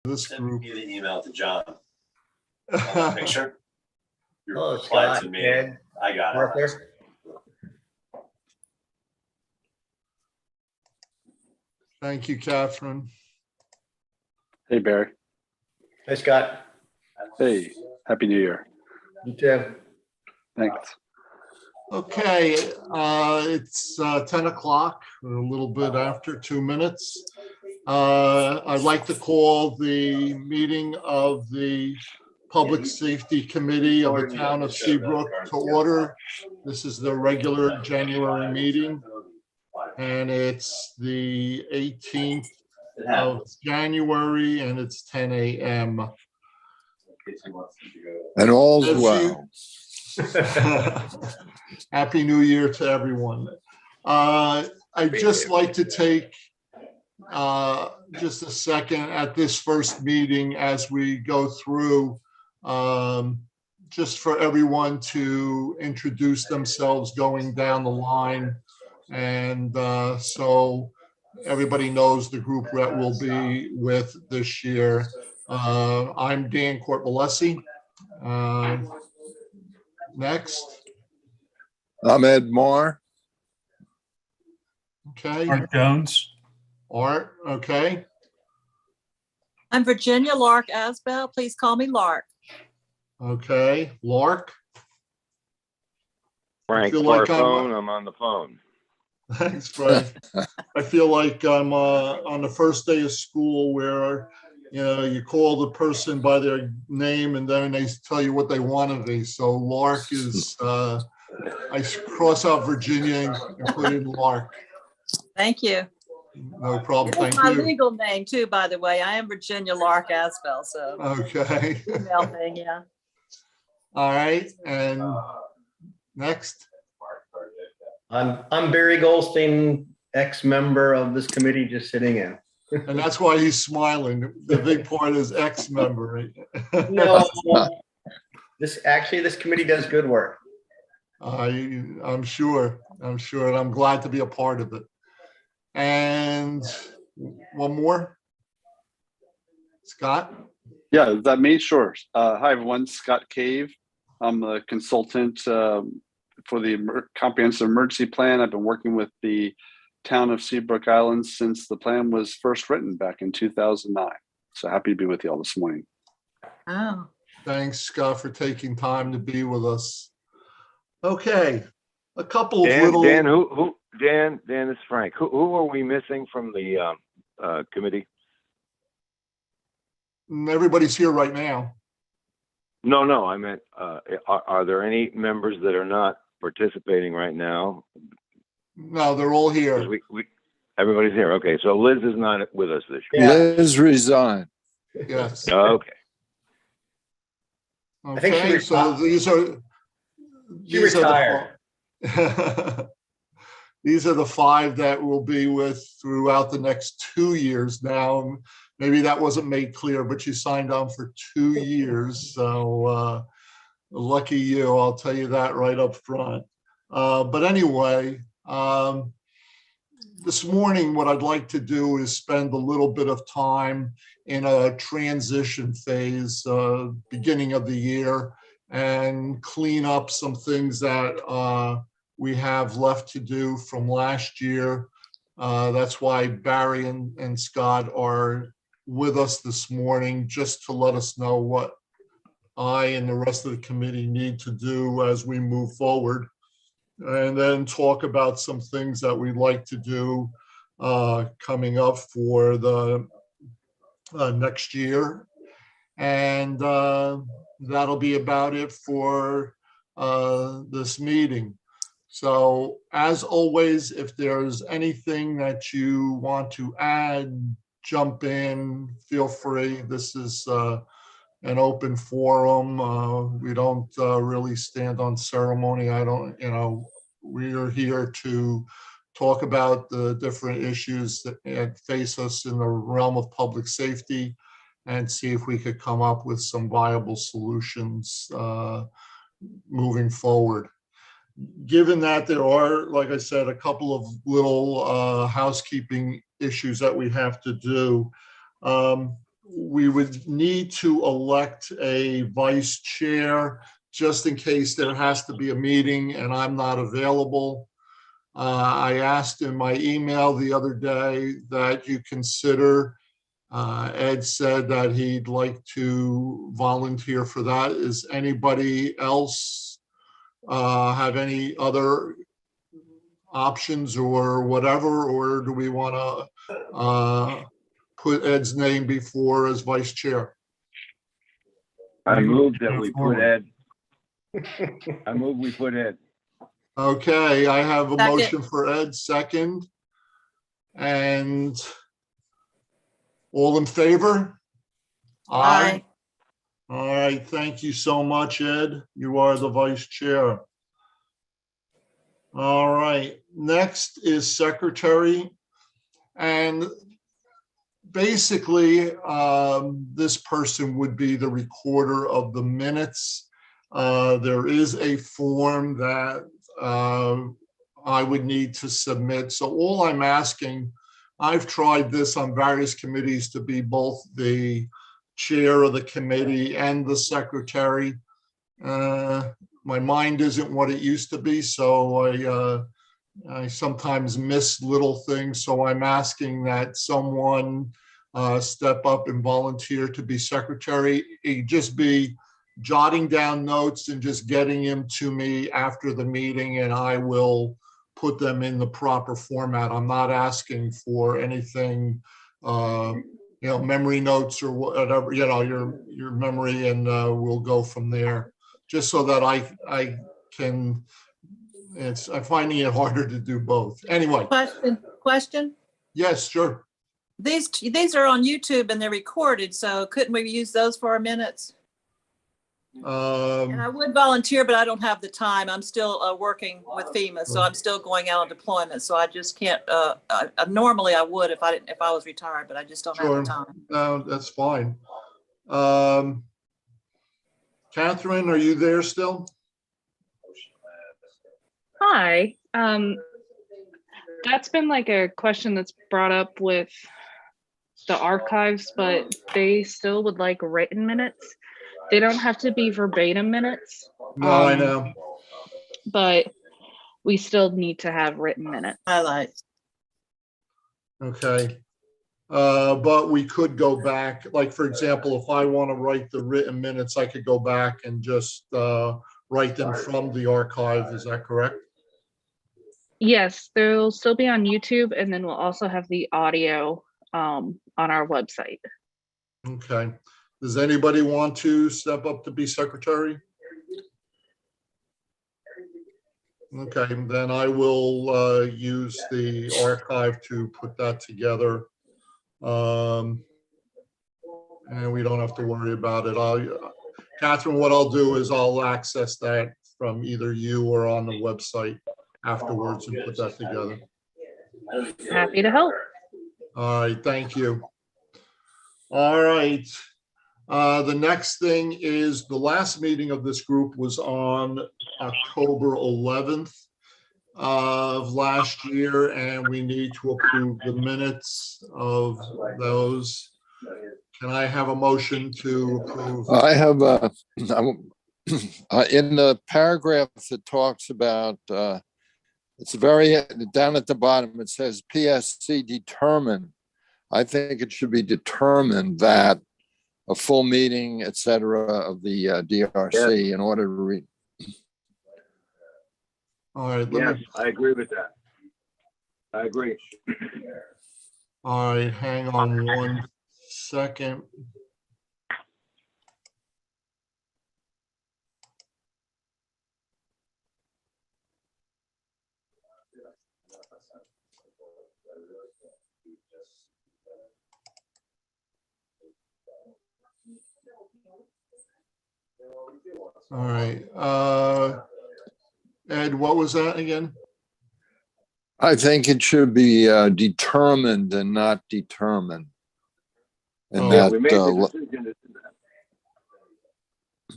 this Send group. me the email to John. Picture. Your Oh, reply Scott, to me. Ed, I got it. Arthur. Thank you, Catherine. Hey, Barry. Hey, Scott. Hey, Happy New Year. You too. Thanks. Okay, it's 10 o'clock, a little bit after 2 minutes. I'd like to call the meeting of the Public Safety Committee of the Town of Seabrook to order. This is the regular January meeting, and it's the 18th of January, and it's 10 a.m. And all's As well. Happy New Year to everyone. I'd just like to take just a second at this first meeting as we go through, just for everyone to introduce themselves going down the line. And so everybody knows the group that we'll be with this year. I'm Dan Cortvalesi. Next. I'm Ed Marr. Okay. Art Jones. Art, okay. I'm Virginia Lark Asbell. Please call me Lark. Okay. Lark. Frank feel like phone. I'm on the phone. Thanks, Frank. I feel like I'm on the first day of school where, you know, you call the person by their name and then they tell you what they want to be. So Lark is, I cross out Virginia and put in Lark. Thank you. No problem. It's Thank my you. legal name too, by the way. I am Virginia Lark Asbell, so Okay. email thing, yeah. All right. And next. I'm Barry Goldstein, ex-member of this committee, just sitting in. And that's why he's smiling. The big part is ex-member. No, this committee does good work. I'm sure, and I'm glad to be a part of it. And one more, Scott. Yeah, is that me? Sure. Hi, everyone. Scott Cave. I'm a consultant for the Comprehensive Emergency Plan. I've been working with the Town of Seabrook Islands since the plan was first written back in 2009. So happy to be with you all this morning. Oh, Thanks, Scott, for taking time to be with us. Okay, a couple of Dan, little. Dan, this is Frank. Who are we missing from the committee? Everybody's here right now. No, I meant, are there any members that are not participating right now? No, they're all 'Cause here. everybody's here. Okay, so Liz is not with us this year. Yeah. Liz resigned. Yes. Okay. I think she Okay, so retired. She retired. These are the 5 that we'll be with throughout the next 2 years now. Maybe that wasn't made clear, but you signed on for 2 years. So lucky you, I'll tell you that right up front. But anyway, this morning, what I'd like to do is spend a little bit of time in a transition phase, beginning of the year, and clean up some things that we have left to do from last year. That's why Barry and Scott are with us this morning, just to let us know what I and the rest of the committee need to do as we move forward. And then talk about some things that we'd like to do coming up for the next year. And that'll be about it for this meeting. So as always, if there's anything that you want to add, jump in, feel free. This is an open forum. We don't really stand on ceremony. We are here to talk about the different issues that face us in the realm of public safety and see if we could come up with some viable solutions moving forward. Given that there are, like I said, a couple of little housekeeping issues that we have to do, we would need to elect a vice chair just in case there has to be a meeting and I'm not available. I asked in my email the other day that you consider, Ed said that he'd like to volunteer for that. Is anybody else have any other options or whatever, or do we want to put Ed's name before as vice chair? I move that we put Ed. I move we put Ed. Okay, I have a Second. motion for Ed, second. And all in favor? Aye. All right, thank you so much, Ed. You are the vice chair. All right, next is secretary. And basically, this person would be the recorder of the minutes. There is a form that I would need to submit. So all I'm asking, I've tried this on various committees to be both the chair of the committee and the secretary. My mind isn't what it used to be, so I sometimes miss little things. So I'm asking that someone step up and volunteer to be secretary. It'd just be jotting down notes and just getting them to me after the meeting, and I will put them in the proper format. I'm not asking for anything, memory notes or whatever, your memory, and we'll go from there. Just so that I can, I'm finding it harder to do both. Anyway, Question? yes, sure. These are on YouTube and they're recorded, so couldn't we use those for our minutes? And I would volunteer, but I don't have the time. I'm still working with FEMA, so I'm still going out on deployment. So I just can't. Normally I would if I was retired, but I just don't have Sure. the time. No, that's fine. Catherine, are you there still? Hi. That's been like a question that's brought up with the archives, but they still would like written minutes. They don't have to be verbatim minutes. No, I know. But we still need to have written minutes. Highlights. Okay. But we could go back, like, for example, if I want to write the written minutes, I could go back and just write them from the archive. Is that correct? Yes, they'll still be on YouTube, and then we'll also have the audio on our website. Okay. Does anybody want to step up to be secretary? Okay, then I will use the archive to put that together. And we don't have to worry about it. Catherine, what I'll do is I'll access that from either you or on the website afterwards and put that together. Happy to help. All right, thank you. All right. The next thing is the last meeting of this group was on October 11th of last year, and we need to approve the minutes of those. Can I have a motion to approve? I have in the paragraph that talks about, it's very down at the bottom, it says PSC determined. I think it should be determined that a full meeting, et cetera, of the DRC in order to read. All right. Yes, I agree with that. I agree. All right, hang on 1 second. All right. Ed, what was that again? I think it should be determined and not determined. And Oh, Yeah, that, we made the decision to do that.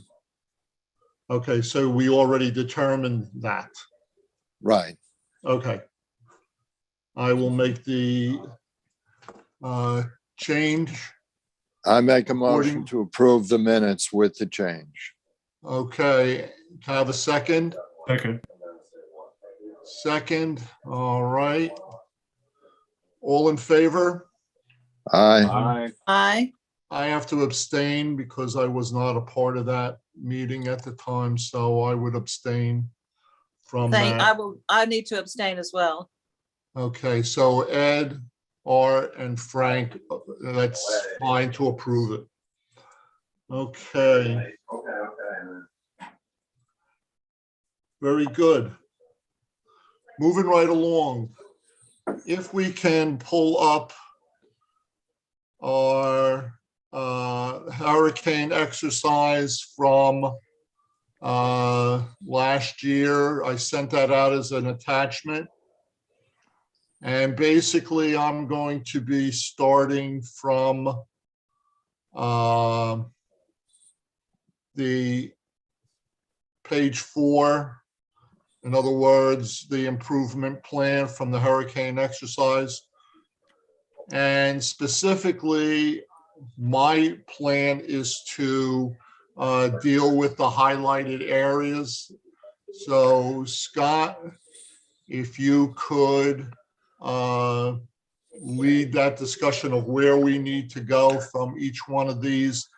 Okay, so we already determined that. right. Okay. I will make the change. I make a motion According- to approve the minutes with the change. Okay, can I have a second? Second. Second, all right. All in favor? Aye. Aye. Aye. I have to abstain because I was not a part of that meeting at the time, so I would abstain from that. I need to abstain as well. Okay, so Ed, Art, and Frank, that's fine to approve it. Okay, very good. Moving right along. If we can pull up our hurricane exercise from last year. I sent that out as an attachment. And basically, I'm going to be starting from the page 4. In other words, the improvement plan from the hurricane exercise. And specifically, my plan is to deal with the highlighted areas. So Scott, if you could lead that discussion of where we need to go from each one of these.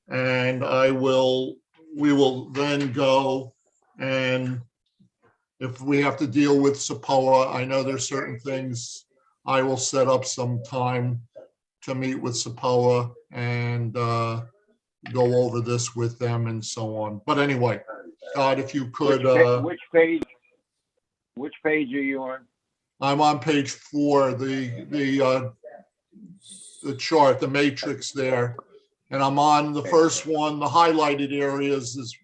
And we will then go, and if we have to deal with SAPOA, I know there's certain things, I will set up some time to meet with SAPOA and go over this with them and so on. But anyway, Scott, if you could. Which page are you on? I'm on page 4, the chart, the matrix there. And I'm on the first one, the highlighted areas is,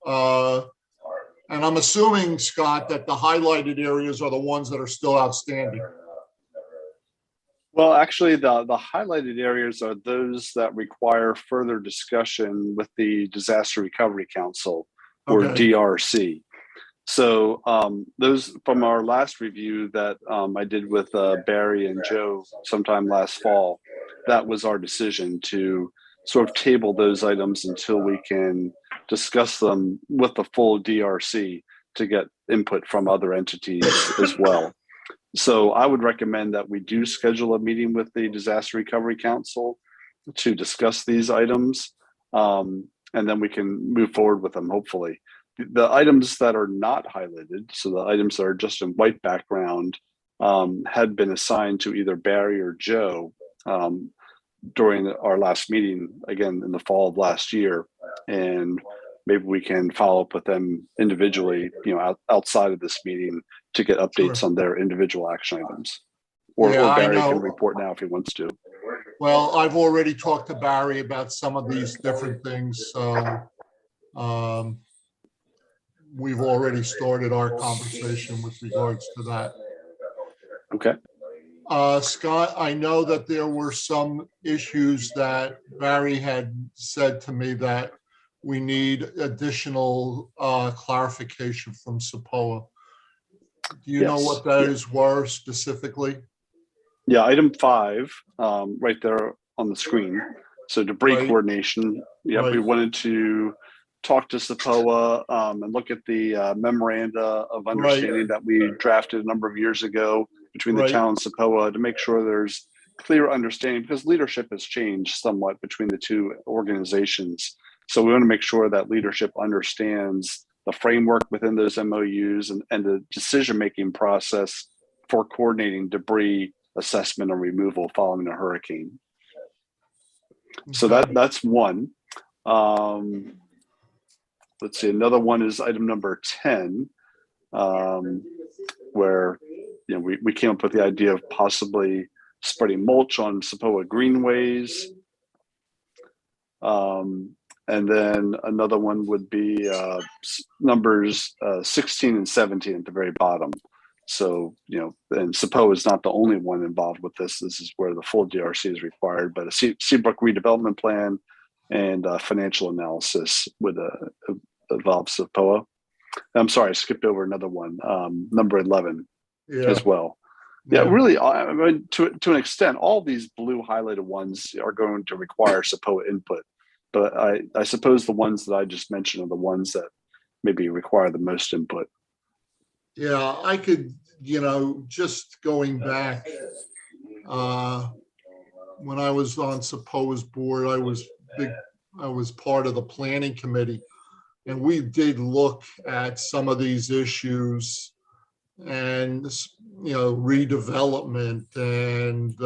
and I'm assuming, Scott, that the highlighted areas are the ones that are still outstanding. Well, actually, the highlighted areas are those that require further discussion with the Disaster Recovery Council, or Okay. DRC. So those from our last review that I did with Barry and Joe sometime last fall, that was our decision to sort of table those items until we can discuss them with the full DRC to get input from other entities as well. So I would recommend that we do schedule a meeting with the Disaster Recovery Council to discuss these items, and then we can move forward with them, hopefully. The items that are not highlighted, so the items that are just in white background, had been assigned to either Barry or Joe during our last meeting, again, in the fall of last year. And maybe we can follow up with them individually, outside of this meeting to get updates Sure. on their individual action items. Or Yeah, I Barry know. can report now if he wants to. Well, I've already talked to Barry about some of these different things, so we've already started our conversation with regards to that. Okay. Scott, I know that there were some issues that Barry had said to me that we need additional clarification from SAPOA. Do you know Yes. what those were specifically? Yeah, item 5, right there on the screen. So debris Right. coordination. Yeah, we Right. wanted to talk to SAPOA and look at the memoranda of understanding that we drafted a number of years ago between the Right. town and SAPOA to make sure there's clear understanding, because leadership has changed somewhat between the two organizations. So we want to make sure that leadership understands the framework within those MOUs and the decision-making process for coordinating debris assessment and removal following a hurricane. So Okay. that's one. Let's see, another one is item number 10, where we came up with the idea of possibly spreading mulch on SAPOA greenways. And then another one would be numbers 16 and 17 at the very bottom. So, and SAPOA is not the only one involved with this. This is where the full DRC is required, but a Seabrook redevelopment plan and financial analysis would involve SAPOA. I'm sorry, I skipped over another one, number 11 Yeah. as well. Yeah, really, I mean, to an extent, all these blue highlighted ones are going to require SAPOA input. But I suppose the ones that I just mentioned are the ones that maybe require the most input. Yeah, I could, just going back, when I was on SAPOA's board, I was part of the planning committee. And we did look at some of these issues and, redevelopment and,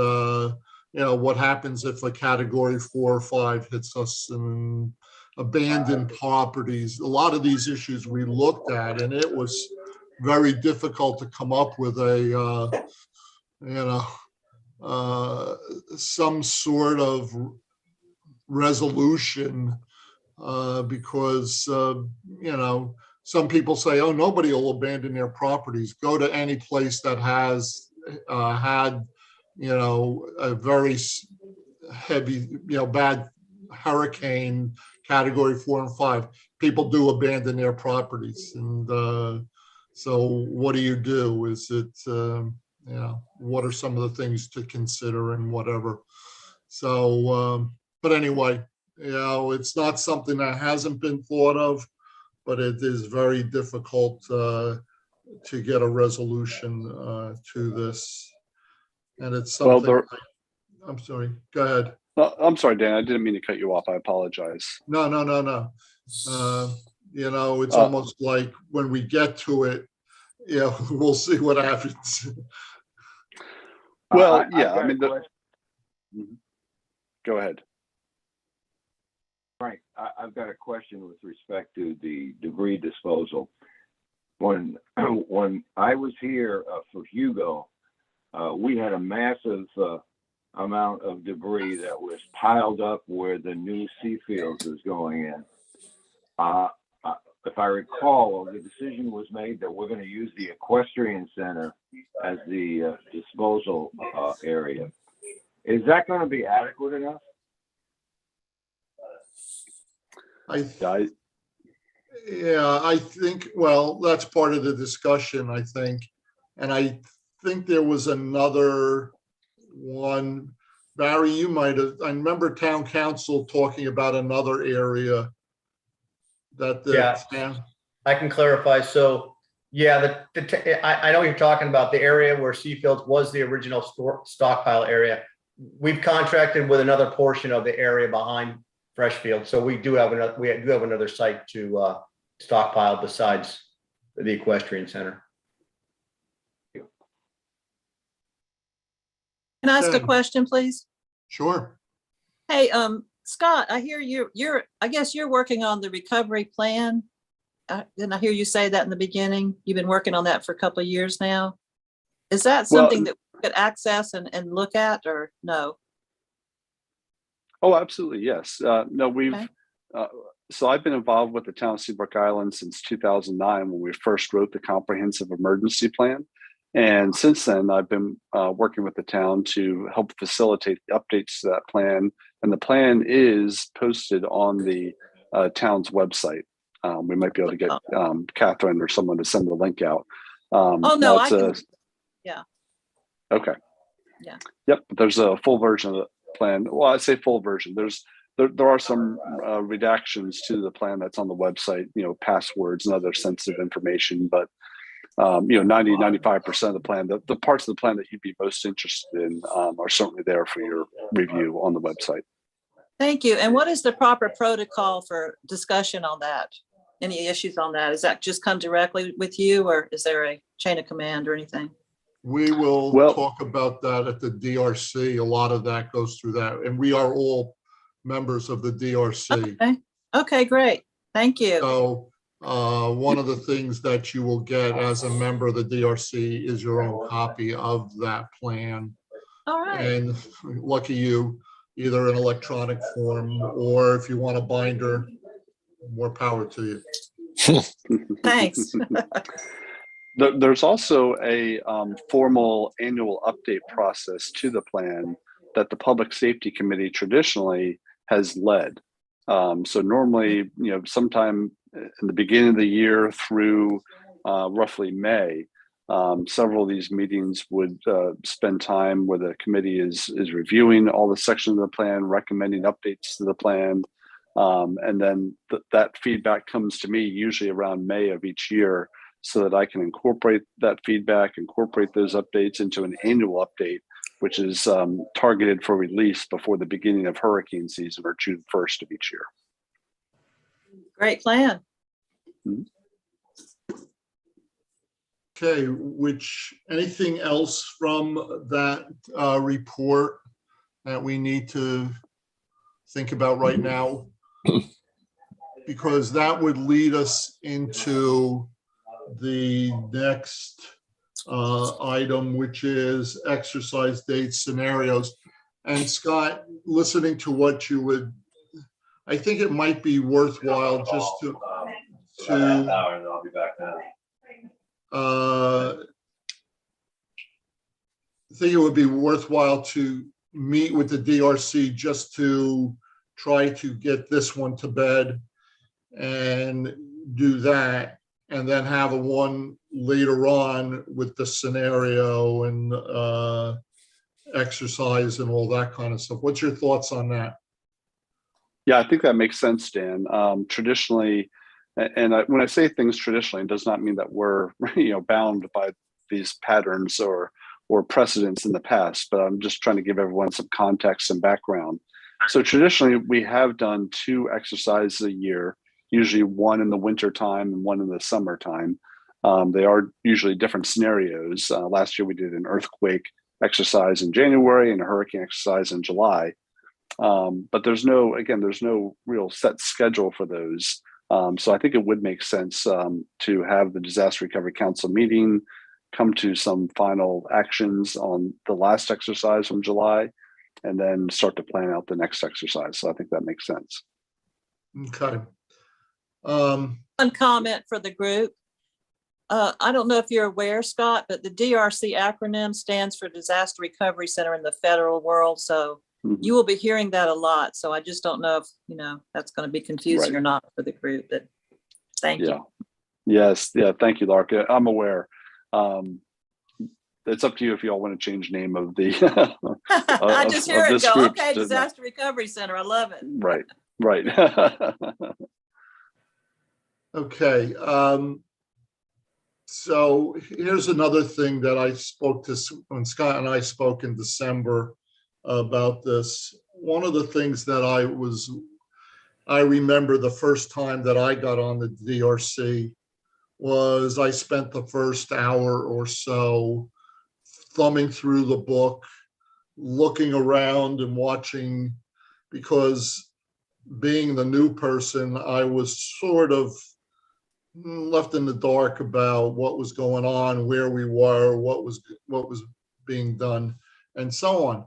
what happens if a category 4 or 5 hits us, and abandoned properties. A lot of these issues we looked at, and it was very difficult to come up with some sort of resolution, because, some people say, oh, nobody will abandon their properties. Go to any place that has had, a very heavy, bad hurricane category 4 and 5. People do abandon their properties. And so what do you do? Is it, what are some of the things to consider and whatever? So, but anyway, it's not something that hasn't been thought of, but it is very difficult to get a resolution to this. And it's something, I'm sorry, go ahead. I'm sorry, Dan, I didn't mean to cut you off. I apologize. No. It's almost like when we get to it, we'll see what happens. Well, yeah, I mean, go ahead. Frank, I've got a question with respect to the debris disposal. When I was here for Hugo, we had a massive amount of debris that was piled up where the new Seafields is going in. If I recall, the decision was made that we're going to use the equestrian center as the disposal area. Is that going to be adequate enough? I think, well, that's part of the discussion, I think. And I think there was another one. Barry, you might have, I remember town council talking about another area that I can clarify. So, I know you're talking about the area where Seafields was the original stockpile area. We've contracted with another portion of the area behind Freshfield, so we do have another site to stockpile besides the equestrian center. Can I ask a question, please? Sure. Hey, Scott, I hear I guess you're working on the recovery plan. Didn't I hear you say that in the beginning? You've been working on that for a couple of years now. Is that something that we could access and look at, or no? Oh, absolutely, yes. No, Okay. So I've been involved with the town of Seabrook Island since 2009 when we first wrote the comprehensive emergency plan. And since then, I've been working with the town to help facilitate the updates to that plan. And the plan is posted on the town's website. We might be able to get Catherine or someone to send the link out. No, I can. Yeah. Okay. Yeah. Yep. There's a full version of the plan. Well, I say full version. There are some redactions to the plan that's on the website, passwords and other sensitive information, but 95% of the plan, the parts of the plan that you'd be most interested in are certainly there for your review on the website. Thank you. And what is the proper protocol for discussion on that? Any issues on that? Does that just come directly with you, or is there a chain of command or anything? We will talk about that at the DRC. A lot of that goes through that. And we are all members of the DRC. Okay, great. Thank you. So one of the things that you will get as a member of the DRC is your own copy of that plan. All right. And lucky you, either in electronic form, or if you want a binder, more power to you. Thanks. There's also a formal annual update process to the plan that the Public Safety Committee traditionally has led. So normally, sometime in the beginning of the year through roughly May, Several of these meetings would spend time where the committee is reviewing all the sections of the plan, recommending updates to the plan. And then that feedback comes to me usually around May of each year so that I can incorporate that feedback, incorporate those updates into an annual update, which is targeted for release before the beginning of hurricane season or June 1st of each year. Great plan. Okay, anything else from that report that we need to think about right now? Because that would lead us into the next item, which is exercise dates scenarios. And Scott, listening to what you would, I think it might be worthwhile just to I'll be back now. I think it would be worthwhile to meet with the DRC just to try to get this one to bed and do that, and then have a one later on with the scenario and exercise and all that kind of stuff. What's your thoughts on that? Yeah, I think that makes sense, Dan. Traditionally, when I say things traditionally, it does not mean that we're bound by these patterns or precedents in the past, but I'm just trying to give everyone some context and background. So traditionally, we have done 2 exercises a year, usually one in the winter time and one in the summertime. They are usually different scenarios. Last year, we did an earthquake exercise in January and a hurricane exercise in July. But there's no real set schedule for those. So I think it would make sense to have the Disaster Recovery Council meeting, come to some final actions on the last exercise from July, and then start to plan out the next exercise. So I think that makes sense. Okay. One comment for the group. I don't know if you're aware, Scott, but the DRC acronym stands for Disaster Recovery Center in the federal world. So you will be hearing that a lot. So I just don't know if, that's going to be confusing Right. or not for the group, but thank you. Yes. Yeah. Thank you, Larka. I'm aware. It's up to you if y'all want to change name of the. I just hear it this go, group okay, to- Disaster Recovery Center. I love it. Right. Okay. So here's another thing that I spoke to when Scott and I spoke in December about this. One of the things that I remember the first time that I got on the DRC was I spent the first hour or so thumbing through the book, looking around and watching, because being the new person, I was sort of left in the dark about what was going on, where we were, what was being done, and so on.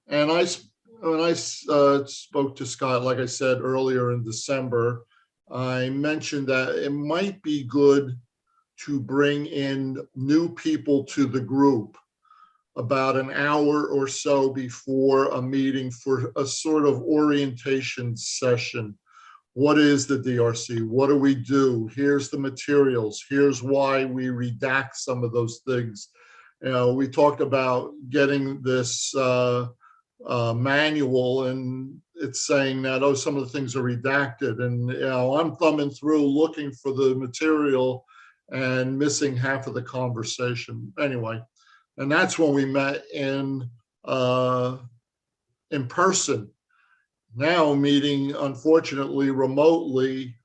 And when I spoke to Scott, like I said earlier in December, I mentioned that it might be good to bring in new people to the group about an hour or so before a meeting for a sort of orientation session. What is the DRC? What do we do? Here's the materials. Here's why we redact some of those things. We talked about getting this manual, and it's saying that, some of the things are redacted. And I'm thumbing through looking for the material and missing half of the conversation. Anyway, and that's when we met in person. Now meeting, unfortunately, remotely,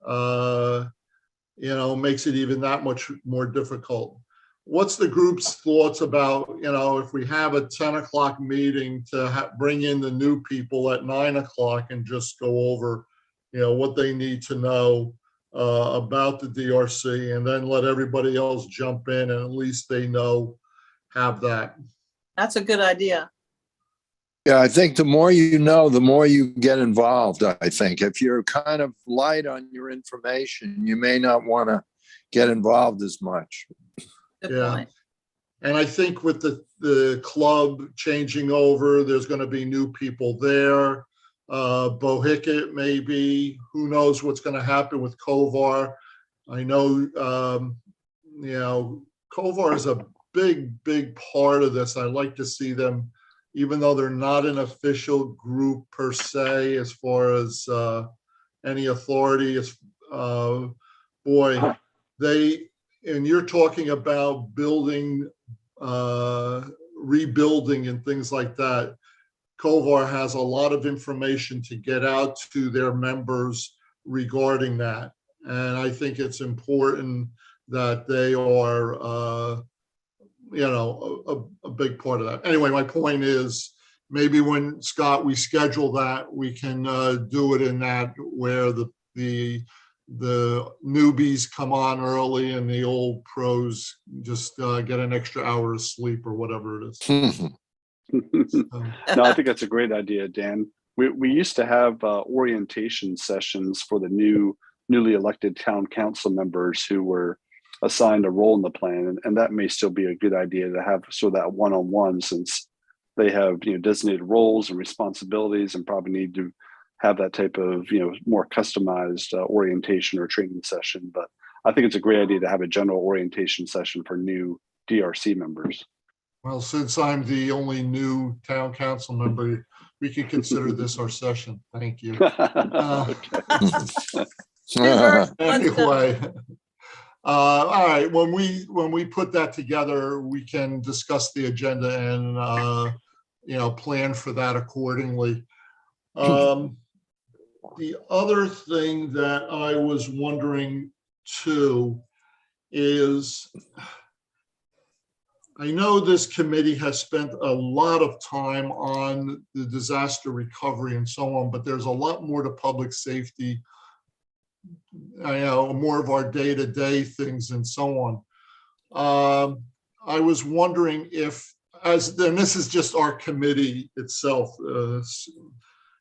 makes it even that much more difficult. What's the group's thoughts about, if we have a 10 o'clock meeting to bring in the new people at 9 o'clock and just go over, what they need to know about the DRC, and then let everybody else jump in, and at least they have that. That's a good idea. Yeah, I think the more you know, the more you get involved. I think if you're kind of light on your information, you may not want to get involved as much. Good point. And I think with the club changing over, there's going to be new people there. Bohicket, maybe. Who knows what's going to happen with Kovar? I know, Kovar is a big part of this. I like to see them, even though they're not an official group per se, as far as any authority. Boy, and you're talking about building, rebuilding and things like that. Kovar has a lot of information to get out to their members regarding that. And I think it's important that they are, a big part of that. Anyway, my point is, maybe when, Scott, we schedule that, we can do it in that where the newbies come on early and the old pros just get an extra hour of sleep or whatever it is. No, I think that's a great idea, Dan. We used to have orientation sessions for the newly elected town council members who were assigned a role in the plan, and that may still be a good idea to have sort of that one-on-one, since they have designated roles and responsibilities, and probably need to have that type of more customized orientation or training session. But I think it's a great idea to have a general orientation session for new DRC members. Well, since I'm the only new town council member, we can consider this our session. Thank you. Anyway, all right. When we put that together, we can discuss the agenda and plan for that accordingly. The other thing that I was wondering too is, I know this committee has spent a lot of time on the disaster recovery and so on, but there's a lot more to public safety, more of our day-to-day things and so on. I was wondering if, and this is just our committee itself,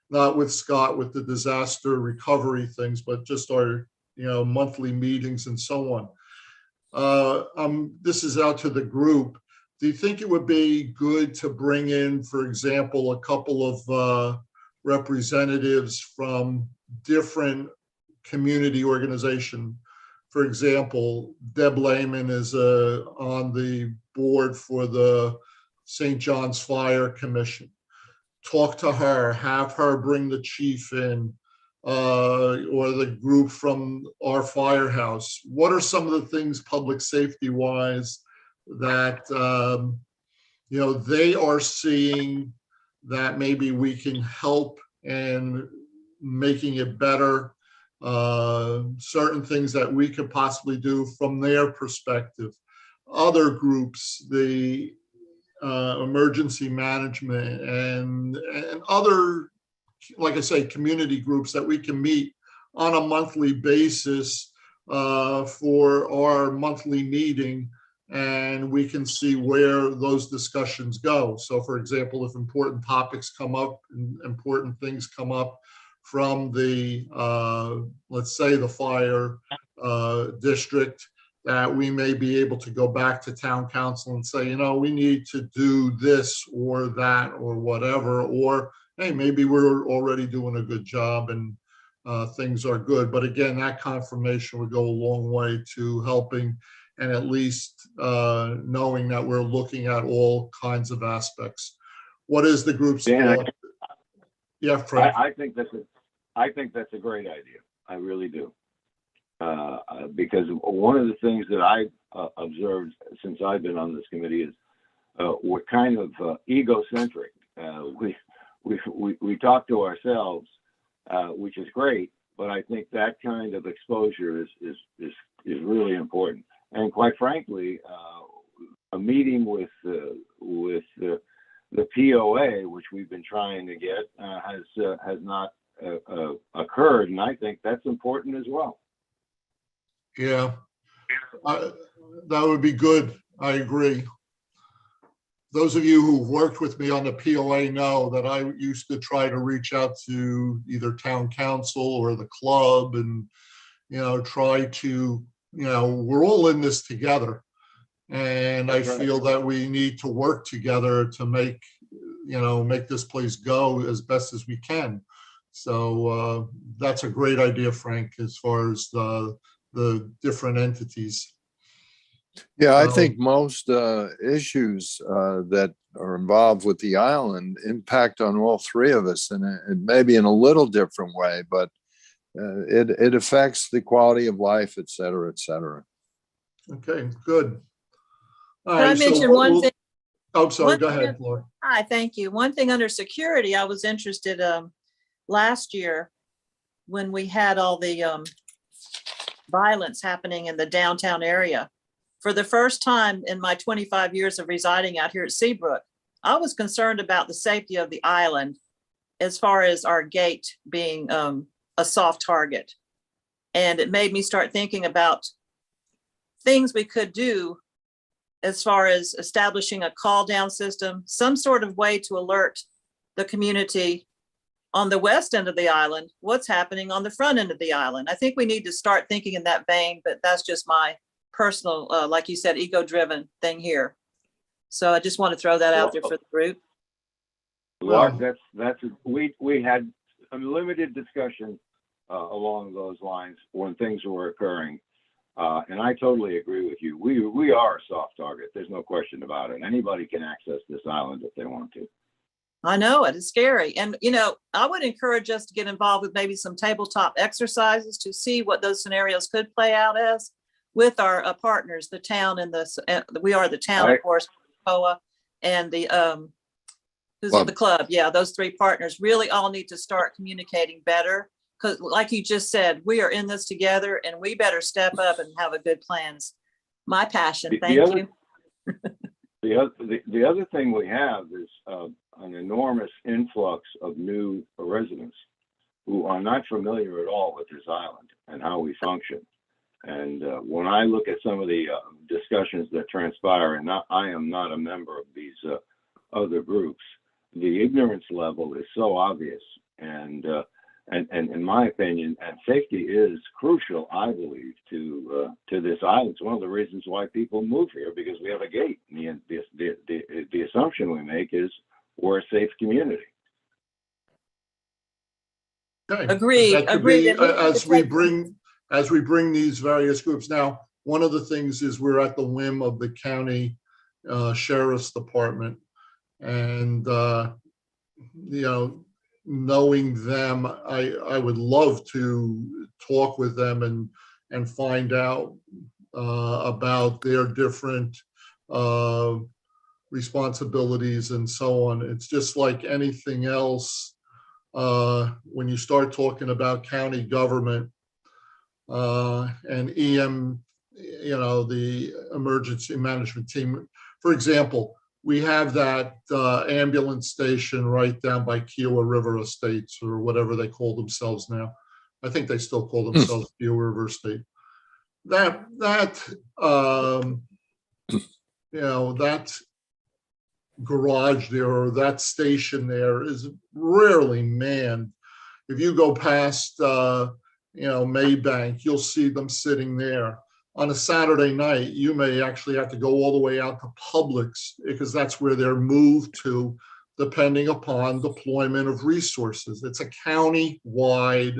not with Scott with the disaster recovery things, but just our monthly meetings and so on. This is out to the group. Do you think it would be good to bring in, for example, a couple of representatives from different community organization? For example, Deb Lehman is on the board for the St. John's Fire Commission. Talk to her, have her bring the chief in, or the group from our firehouse. What are some of the things public safety wise that they are seeing that maybe we can help in making it better? Certain things that we could possibly do from their perspective. Other groups, the emergency management and other, like I say, community groups that we can meet on a monthly basis for our monthly meeting, and we can see where those discussions go. So for example, if important topics come up, important things come up from the, let's say the fire district, that we may be able to go back to town council and say, we need to do this or that or whatever, or hey, maybe we're already doing a good job and things are good. But again, that confirmation would go a long way to helping and at least knowing that we're looking at all kinds of aspects. What is the group's? Dan, yeah, Frank. I think that's a great idea. I really do. Because one of the things that I've observed since I've been on this committee is we're kind of egocentric. We talk to ourselves, which is great, but I think that kind of exposure is really important. And quite frankly, a meeting with the POA, which we've been trying to get, has not occurred, and I think that's important as well. Yeah, that would be good. I agree. Those of you who've worked with me on the POA know that I used to try to reach out to either town council or the club and, try to, we're all in this together. And I feel that we need to work together to make this place go as best as we can. So that's a great idea, Frank, as far as the different entities. Yeah, I So- think most issues that are involved with the island impact on all three of us, and it may be in a little different way, but it affects the quality of life, et cetera, et cetera. Okay, good. All Can I right, so mention one thing? Oh, sorry, one go thing ahead, Laura. Hi, thank you. One thing under security, I was interested, last year when we had all the, violence happening in the downtown area. For the first time in my 25 years of residing out here at Seabrook, I was concerned about the safety of the island as far as our gate being, a soft target. And it made me start thinking about things we could do as far as establishing a call down system, some sort of way to alert the community on the west end of the island, what's happening on the front end of the island. I think we need to start thinking in that vein, but that's just my personal, like you said, ego-driven thing here. So I just want to throw that out there for the group. Lark, we had a limited discussion along those lines when things were occurring. And I totally agree with you. We are a soft target. There's no question about it. Anybody can access this island if they want to. I know it is scary. And, I would encourage us to get involved with maybe some tabletop exercises to see what those scenarios could play out as with our partners, the town and we are the town, of course, POA and the, who's Club. the club. Yeah, those three partners really all need to start communicating better. Because like you just said, we are in this together and we better step up and have a good plans. My passion. Thank you. The other thing we have is an enormous influx of new residents who are not familiar at all with this island and how we function. And when I look at some of the discussions that transpire, and I am not a member of these other groups, the ignorance level is so obvious. And in my opinion, and safety is crucial, I believe, to this island. It's one of the reasons why people move here, because we have a gate. And the assumption we make is we're a safe community. Okay. Agreed, That could agreed. be, And we need to as we bring these various groups. Now, one of the things is we're at the whim of the county sheriff's department. And, knowing them, I would love to talk with them and find out about their different responsibilities and so on. It's just like anything else. When you start talking about county government and the emergency management team, for example, we have that ambulance station right down by Kiowa River Estates or whatever they call themselves now. I think they still call themselves Kiowa River Estate. That garage there or that station there is rarely manned. If you go past Maybank, you'll see them sitting there. On a Saturday night, you may actually have to go all the way out to Publix because that's where they're moved to, depending upon deployment of resources. It's a county-wide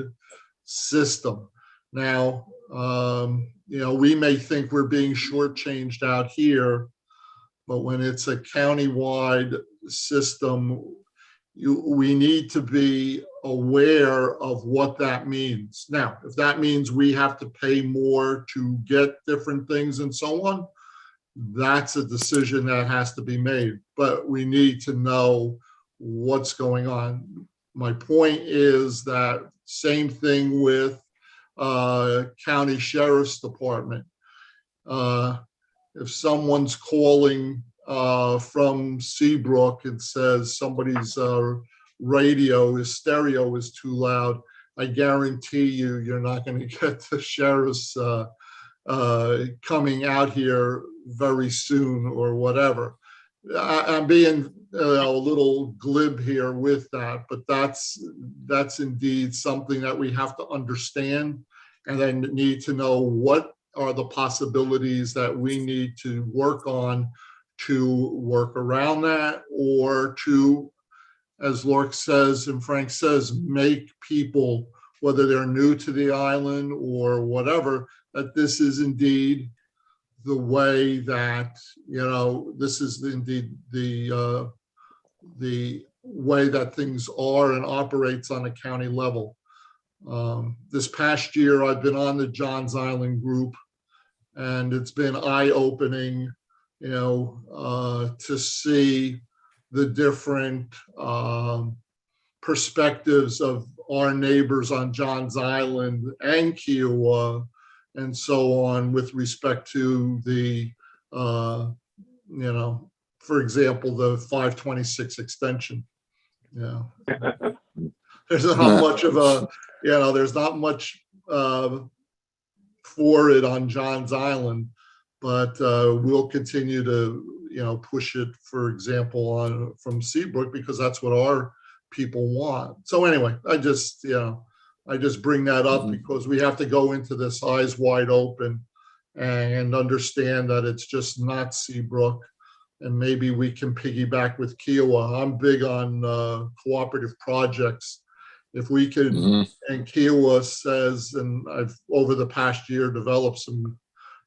system. Now, we may think we're being shortchanged out here, but when it's a county-wide system, we need to be aware of what that means. Now, if that means we have to pay more to get different things and so on, that's a decision that has to be made. But we need to know what's going on. My point is that same thing with county sheriff's department. If someone's calling from Seabrook and says somebody's stereo is too loud, I guarantee you're not going to get the sheriff's coming out here very soon or whatever. I'm being a little glib here with that, but that's indeed something that we have to understand and then need to know what are the possibilities that we need to work on to work around that, or to, as Lork says and Frank says, make people, whether they're new to the island or whatever, that this is indeed the way that, this is indeed the way that things are and operates on a county level. This past year, I've been on the Johns Island group, and it's been eye-opening, to see the different perspectives of our neighbors on Johns Island and Kiowa and so on with respect to the, for example, the 526 extension. There's not much of a, there's not much for it on Johns Island, but we'll continue to, push it, for example, from Seabrook, because that's what our people want. So anyway, I just bring that up because we have to go into this eyes wide open and understand that it's just not Seabrook, and maybe we can piggyback with Kiowa. I'm big on cooperative projects. If we can, and Kiowa says, and I've over the past year developed some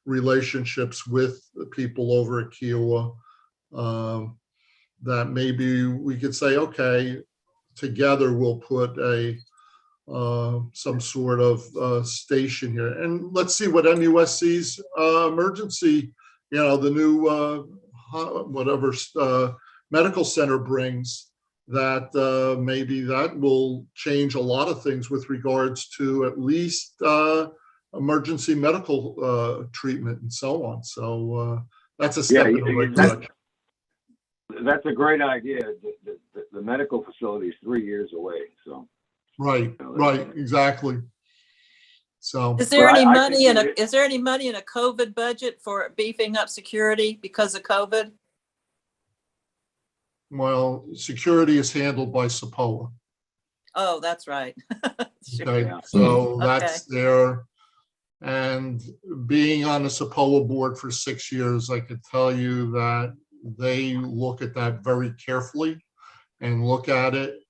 relationships with the people over at Kiowa, that maybe we could say, okay, together we'll put some sort of station here, and let's see what MUSC's emergency, the new whatever medical center brings. That maybe that will change a lot of things with regards to at least emergency medical treatment and so on. So that's a step in the right direction. That's a great idea. The medical facility is 3 years away, so. Right, exactly. So Is there Well, any I money think is there any money in a COVID budget for beefing up security because of COVID? well, security is handled by SAPOA. Oh, that's right. Sure. Okay, Yeah. so that's there. And being on the SAPOA board for 6 years, I could tell you that they look at that very carefully and look at it.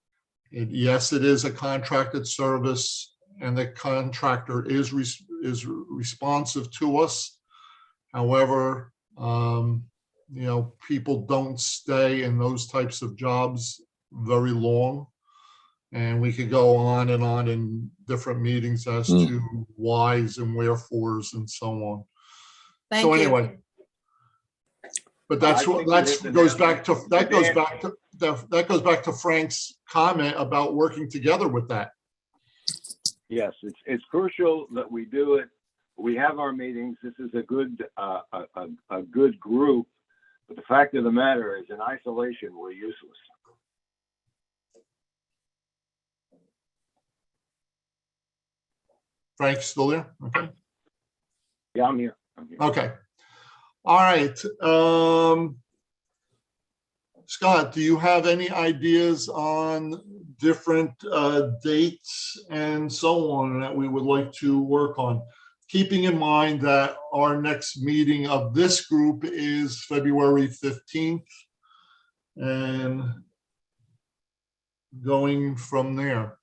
Yes, it is a contracted service, and the contractor is responsive to us. However, people don't stay in those types of jobs very long. And we could go on in different meetings as to whys and wherefores and so on. Thank So you. anyway, but I that think goes back to Frank's comment about working together with that. Yes, it's crucial that we do it. We have our meetings. This is a good group, but the fact of the matter is, in isolation, we're useless. Frank, still there? Okay. Yeah, I'm here. Okay. All right. Scott, do you have any ideas on different dates and so on that we would like to work on? Keeping in mind that our next meeting of this group is February 15th, and going from there.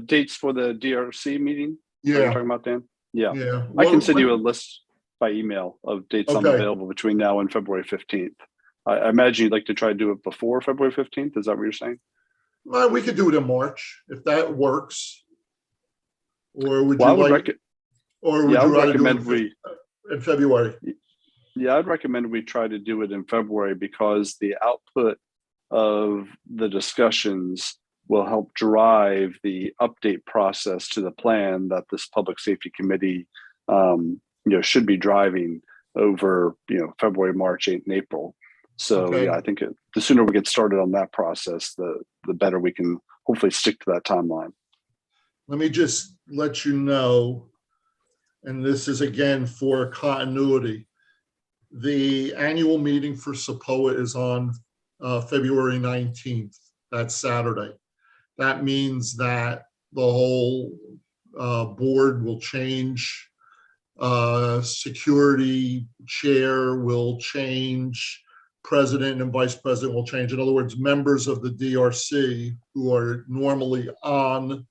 Dates for the DRC meeting? You're Yeah, talking about, Dan? Yeah. yeah. I can send you a list by email of dates I'm Okay. available between now and February 15th. I imagine you'd like to try to do it before February 15th. Is that what you're saying? Well, we could do it in March if that works. Or would Well, I you would like, or would yeah, I you would rather do recommend it in February? Yeah, I'd recommend we try to do it in February because the output of the discussions will help drive the update process to the plan that this public safety committee, should be driving over, February, March, and April. So Okay. yeah, I think the sooner we get started on that process, the better we can hopefully stick to that timeline. Let me just let you know, and this is again for continuity. The annual meeting for SAPOA is on February 19th. That's Saturday. That means that the whole board will change. Security chair will change. President and vice president will change. In other words, members of the DRC who are normally on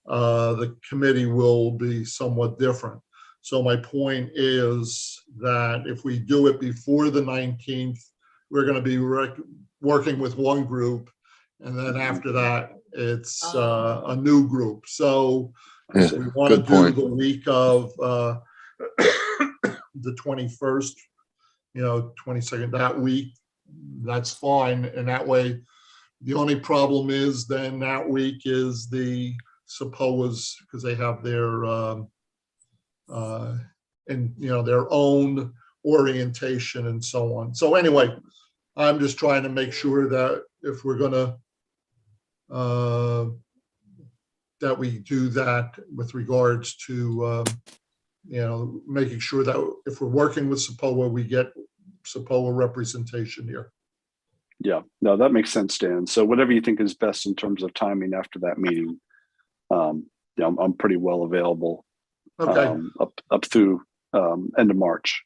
the committee will be somewhat different. So my point is that if we do it before the 19th, we're going to be working with one group. And then after that, it's a new group. So if Yeah, we want to good do point. the week of the 21st, 22nd, that week, that's fine. And that way, the only problem is then that week is the SAPOAs, because they have their, their own orientation and so on. So anyway, I'm just trying to make sure that if we're gonna, that we do that with regards to, making sure that if we're working with SAPOA, we get SAPOA representation here. Yeah, no, that makes sense, Dan. So whatever you think is best in terms of timing after that meeting, I'm pretty well available Okay, up through end of March.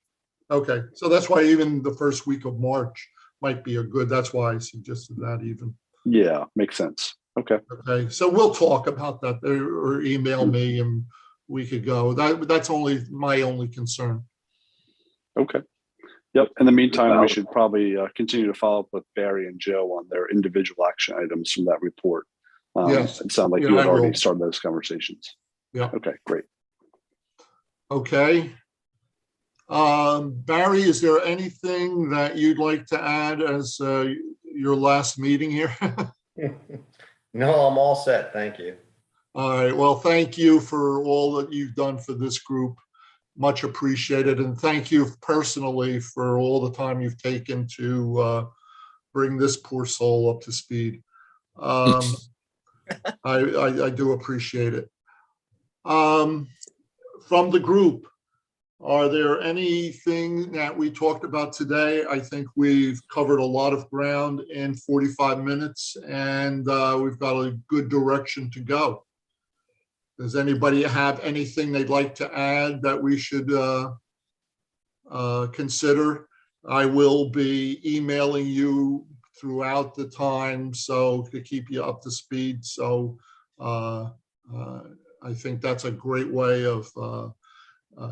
okay. So that's why even the first week of March might be that's why I suggested that even. Yeah, makes sense. Okay. Okay, so we'll talk about that or email me and we could go. That's only my only concern. Okay. Yep. In the meantime, we should probably continue to follow up with Barry and Joe on their individual action items from that report. Yes. It sounded like Yeah, you had I already will. started those conversations. Yeah. Okay, great. Okay. Barry, is there anything that you'd like to add as your last meeting here? No, I'm all set. Thank you. All right, well, thank you for all that you've done for this group. Much appreciated. And thank you personally for all the time you've taken to bring this poor soul up to speed. I do appreciate it. From the group, are there anything that we talked about today? I think we've covered a lot of ground in 45 minutes and we've got a good direction to go. Does anybody have anything they'd like to add that we should consider? I will be emailing you throughout the time, so to keep you up to speed. So I think that's a great way of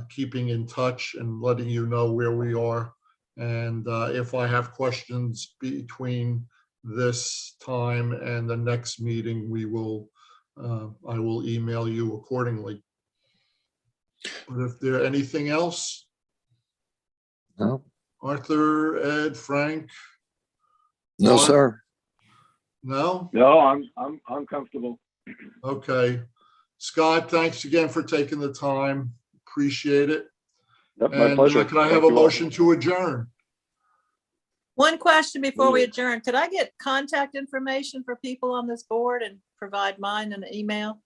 keeping in touch and letting you know where we are. And if I have questions between this time and the next meeting, I will email you accordingly. But if there anything else, No, Arthur, Ed, Frank, no, Mark? sir. No? No, I'm comfortable. Okay. Scott, thanks again for taking the time. Appreciate it. Yep, my And pleasure. can I have Thank a you all. motion to adjourn? One question before we adjourn. Could I get contact information for people on this board and provide mine in an email?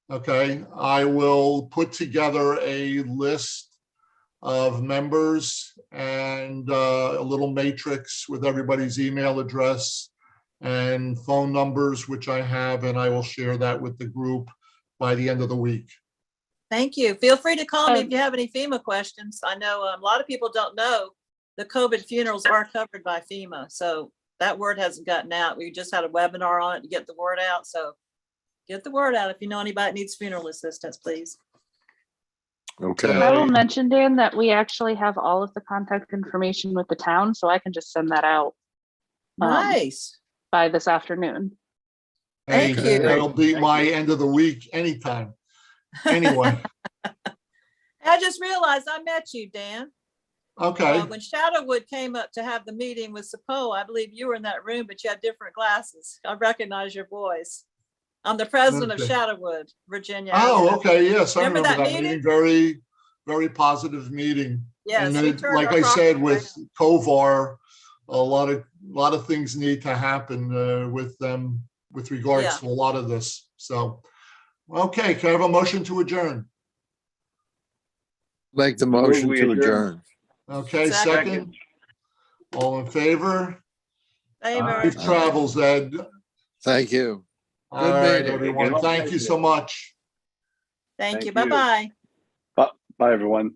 Okay, I will put together a list of members and a little matrix with everybody's email address and phone numbers, which I have, and I will share that with the group by the end of the week. Thank you. Feel free to call me if you have any FEMA questions. I know a lot of people don't know the COVID funerals are covered by FEMA. So that word hasn't gotten out. We just had a webinar on it to get the word out. So get the word out. If you know anybody that needs funeral assistance, please. Okay. I will mention, Dan, that we actually have all of the contact information with the town, so I can just send that out Nice. by this afternoon. Thank Hey, you. that'll be my end of the week anytime. Anyway, I just realized I met you, Dan. okay. When Shadowwood came up to have the meeting with SAPOA, I believe you were in that room, but you had different glasses. I recognize your voice. I'm the president of Okay. Shadowwood, Virginia. Oh, okay, yes, I Remember remember that that meeting? meeting. Very, very positive meeting. Yes, And we then, turned like our I said, property with Kovar, a lot of things need to happen with them with regards Yeah. to a lot of this. So, okay, can I have a motion to adjourn? Make the motion we to adjourn. adjourn. Okay, Second. second. All in favor? Favor. Safe travels, Ed. Thank you. All right, meeting. everyone. Thank you so much. Thank Thank you. you. Bye-bye. Bye, everyone.